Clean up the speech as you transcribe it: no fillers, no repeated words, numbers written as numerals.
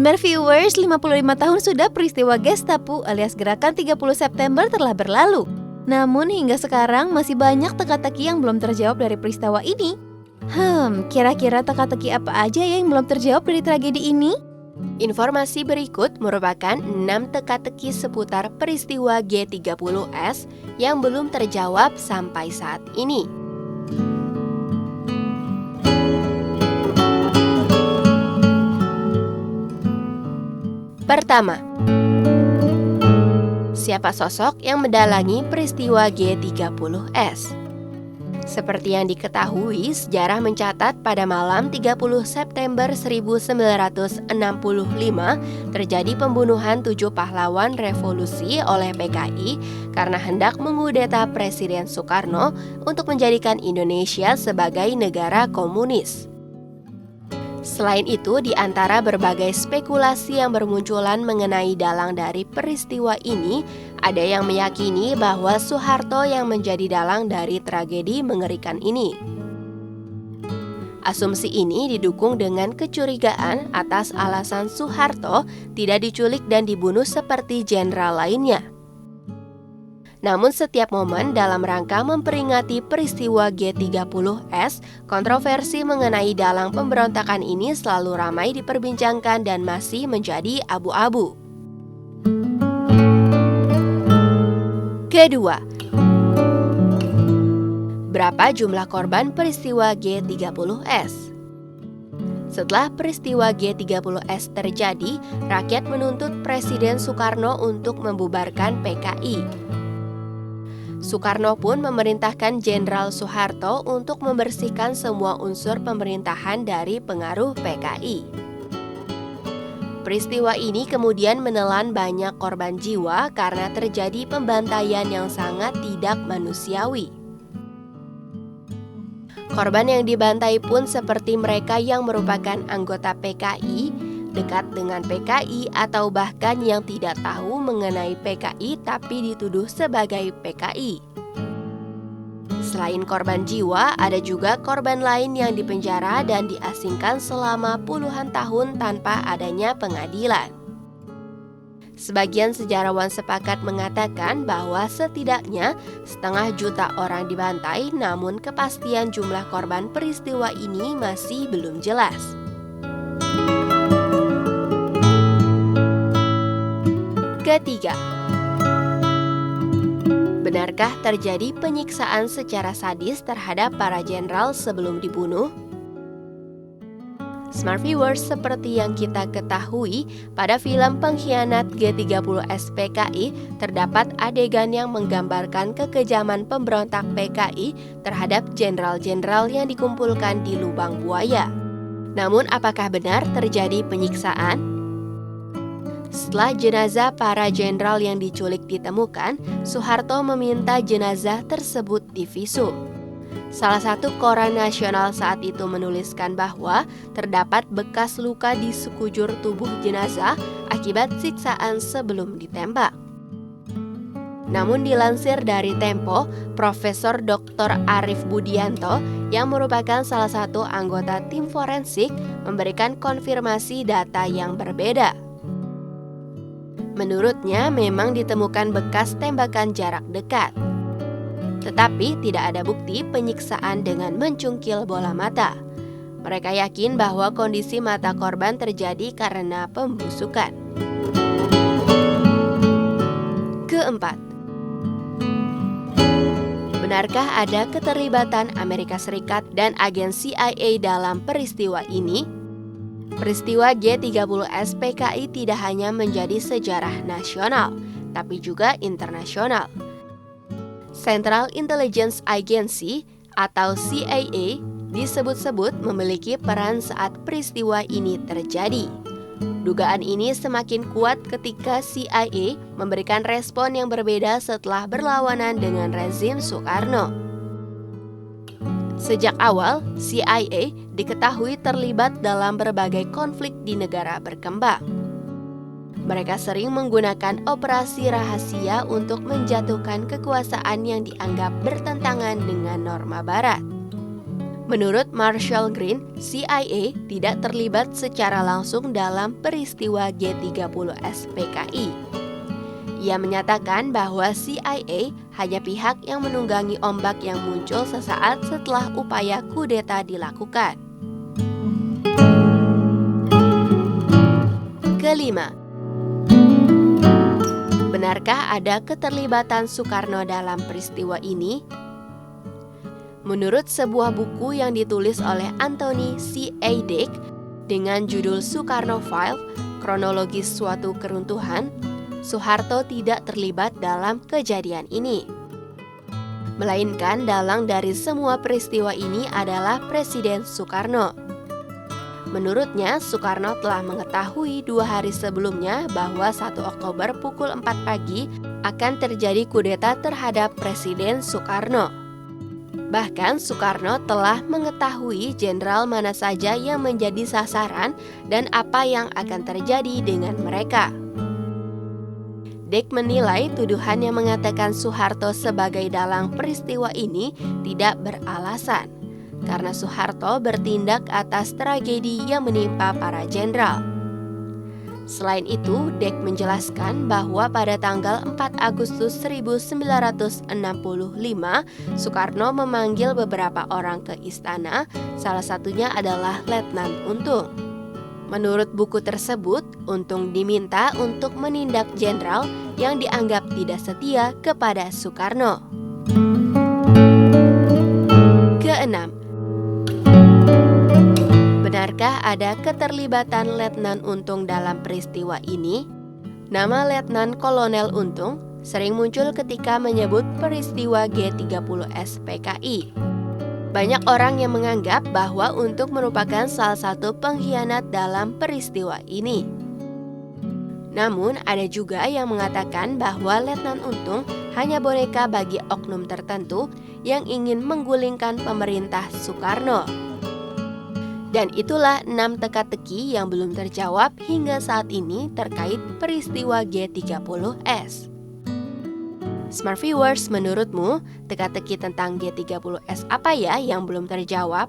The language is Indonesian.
Smart Viewers, 55 tahun sudah peristiwa Gestapo alias Gerakan 30 September telah berlalu. Namun hingga sekarang masih banyak teka-teki yang belum terjawab dari peristiwa ini. Kira-kira teka-teki apa aja yang belum terjawab dari tragedi ini? Informasi berikut merupakan 6 teka-teki seputar peristiwa G30S yang belum terjawab sampai saat ini. Pertama, siapa sosok yang mendalangi peristiwa G30S? Seperti yang diketahui, sejarah mencatat pada malam 30 September 1965 terjadi pembunuhan 7 pahlawan revolusi oleh PKI karena hendak mengudeta Presiden Soekarno untuk menjadikan Indonesia sebagai negara komunis. Selain itu, di antara berbagai spekulasi yang bermunculan mengenai dalang dari peristiwa ini, ada yang meyakini bahwa Soeharto yang menjadi dalang dari tragedi mengerikan ini. Asumsi ini didukung dengan kecurigaan atas alasan Soeharto tidak diculik dan dibunuh seperti jenderal lainnya. Namun setiap momen dalam rangka memperingati peristiwa G30S, kontroversi mengenai dalang pemberontakan ini selalu ramai diperbincangkan dan masih menjadi abu-abu. Kedua, berapa jumlah korban peristiwa G30S? Setelah peristiwa G30S terjadi, rakyat menuntut Presiden Soekarno untuk membubarkan PKI. Soekarno pun memerintahkan Jenderal Soeharto untuk membersihkan semua unsur pemerintahan dari pengaruh PKI. Peristiwa ini kemudian menelan banyak korban jiwa karena terjadi pembantaian yang sangat tidak manusiawi. Korban yang dibantai pun seperti mereka yang merupakan anggota PKI, dekat dengan PKI, atau bahkan yang tidak tahu mengenai PKI tapi dituduh sebagai PKI. Selain korban jiwa, ada juga korban lain yang dipenjara dan diasingkan selama puluhan tahun tanpa adanya pengadilan. Sebagian sejarawan sepakat mengatakan bahwa setidaknya 500 juta orang dibantai, namun kepastian jumlah korban peristiwa ini masih belum jelas. Ketiga, benarkah terjadi penyiksaan secara sadis terhadap para jenderal sebelum dibunuh? Smart Viewers, seperti yang kita ketahui, pada film Pengkhianat G30S PKI terdapat adegan yang menggambarkan kekejaman pemberontak PKI terhadap jenderal-jenderal yang dikumpulkan di lubang buaya. Namun apakah benar terjadi penyiksaan? Setelah jenazah para jenderal yang diculik ditemukan, Soeharto meminta jenazah tersebut divisum. Salah satu koran nasional saat itu menuliskan bahwa terdapat bekas luka di sekujur tubuh jenazah akibat siksaan sebelum ditembak. Namun dilansir dari Tempo, Profesor Dr. Arief Budianto yang merupakan salah satu anggota tim forensik memberikan konfirmasi data yang berbeda. Menurutnya memang ditemukan bekas tembakan jarak dekat, tetapi tidak ada bukti penyiksaan dengan mencungkil bola mata. Mereka yakin bahwa kondisi mata korban terjadi karena pembusukan. Keempat, benarkah ada keterlibatan Amerika Serikat dan agen CIA dalam peristiwa ini? Peristiwa G30S PKI tidak hanya menjadi sejarah nasional, tapi juga internasional. Central Intelligence Agency atau CIA disebut-sebut memiliki peran saat peristiwa ini terjadi. Dugaan ini semakin kuat ketika CIA memberikan respon yang berbeda setelah berlawanan dengan rezim Soekarno. Sejak awal, CIA diketahui terlibat dalam berbagai konflik di negara berkembang. Mereka sering menggunakan operasi rahasia untuk menjatuhkan kekuasaan yang dianggap bertentangan dengan norma Barat. Menurut Marshall Green, CIA tidak terlibat secara langsung dalam peristiwa G30S PKI. Ia menyatakan bahwa CIA hanya pihak yang menunggangi ombak yang muncul sesaat setelah upaya kudeta dilakukan. Kelima, benarkah ada keterlibatan Soekarno dalam peristiwa ini? Menurut sebuah buku yang ditulis oleh Anthony C. A. Dick dengan judul Soekarno File, Kronologis Suatu Keruntuhan, Soeharto tidak terlibat dalam kejadian ini. Melainkan dalang dari semua peristiwa ini adalah Presiden Soekarno. Menurutnya, Soekarno telah mengetahui 2 hari sebelumnya bahwa 1 Oktober pukul 4 pagi akan terjadi kudeta terhadap Presiden Soekarno. Bahkan Soekarno telah mengetahui jenderal mana saja yang menjadi sasaran dan apa yang akan terjadi dengan mereka. Dick menilai tuduhan yang mengatakan Soeharto sebagai dalang peristiwa ini tidak beralasan, karena Soeharto bertindak atas tragedi yang menimpa para jenderal. Selain itu, Dick menjelaskan bahwa pada tanggal 4 Agustus 1965, Soekarno memanggil beberapa orang ke istana, salah satunya adalah Letnan Untung. Menurut buku tersebut, Untung diminta untuk menindak jenderal yang dianggap tidak setia kepada Soekarno. Keenam, benarkah ada keterlibatan Letnan Untung dalam peristiwa ini? Nama Letnan Kolonel Untung sering muncul ketika menyebut peristiwa G30S PKI. Banyak orang yang menganggap bahwa Untung merupakan salah satu pengkhianat dalam peristiwa ini. Namun, ada juga yang mengatakan bahwa Letnan Untung hanya boneka bagi oknum tertentu yang ingin menggulingkan pemerintah Soekarno. Dan itulah 6 teka-teki yang belum terjawab hingga saat ini terkait peristiwa G30S. Smart Viewers, menurutmu teka-teki tentang G30S apa ya yang belum terjawab?